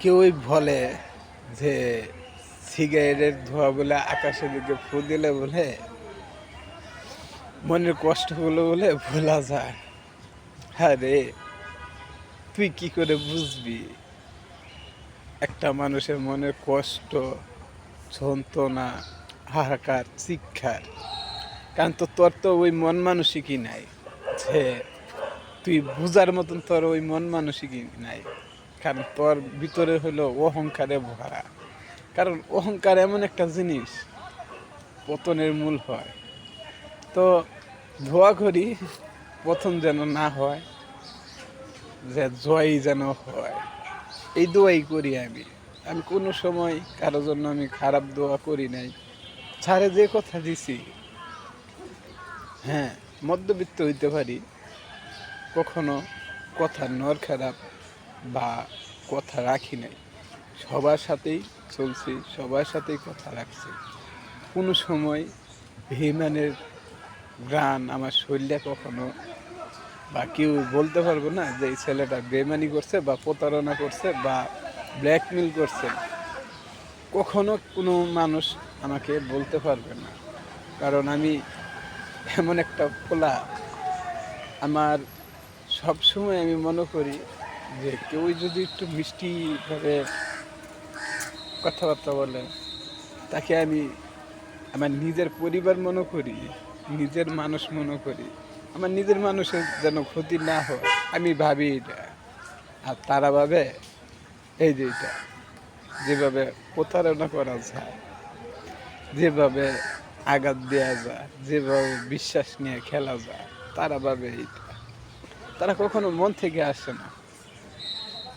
কেউই বলে যে সিগারেটের ধোঁয়া বলে আকাশের দিকে ফু দিলে বলে মনের কষ্টগুলো বলে ভোলা যায়। আরে তুই কি করে বুঝবি একটা মানুষের মনের কষ্ট, যন্ত্রণা, হাহাকার, চিৎকার? কারণ তোর তো ওই মন মানসিকই নাই যে তুই বুঝার মতন, তোর ওই মন মানসিকই নাই। কারণ তোর ভিতরে হলো অহংকারে ভরা। কারণ অহংকার এমন একটা জিনিস পতনের মূল হয়। তো দোয়া করি পতন যেন না হয়, যে জয়ই যেন হয়, এই দোয়াই করি আমি। আমি কোনো সময় কারোর জন্য আমি খারাপ দোয়া করি নাই। ছাড়ে যে কথা দিছি, হ্যাঁ, মধ্যবিত্ত হইতে পারি, কখনো কথা নর খারাপ বা কথা রাখি নাই। সবার সাথেই চলছি, সবার সাথেই কথা রাখছি। কোনো সময় বেঈমানের ঘ্রাণ আমার শরীরে কখনো বা কেউ বলতে পারবো না যে এই ছেলেটা বেইমানি করছে বা প্রতারণা করছে বা ব্ল্যাকমেল করছে। কখনো কোনো মানুষ আমাকে বলতে পারবে না। কারণ আমি এমন একটা পোলা, আমার সবসময় আমি মনে করি যে কেউ যদি একটু মিষ্টিভাবে কথাবার্তা বলে, তাকে আমি আমার নিজের পরিবার মনে করি, নিজের মানুষ মনে করি। আমার নিজের মানুষের যেন ক্ষতি না হয়, আমি ভাবি এটা। আর তারা ভাবে এই যে এটা, যেভাবে প্রতারণা করা যায়, যেভাবে আঘাত দেওয়া যায়, যেভাবে বিশ্বাস নিয়ে খেলা যায়, তারা ভাবে এইটা। তারা কখনো মন থেকে আসে না।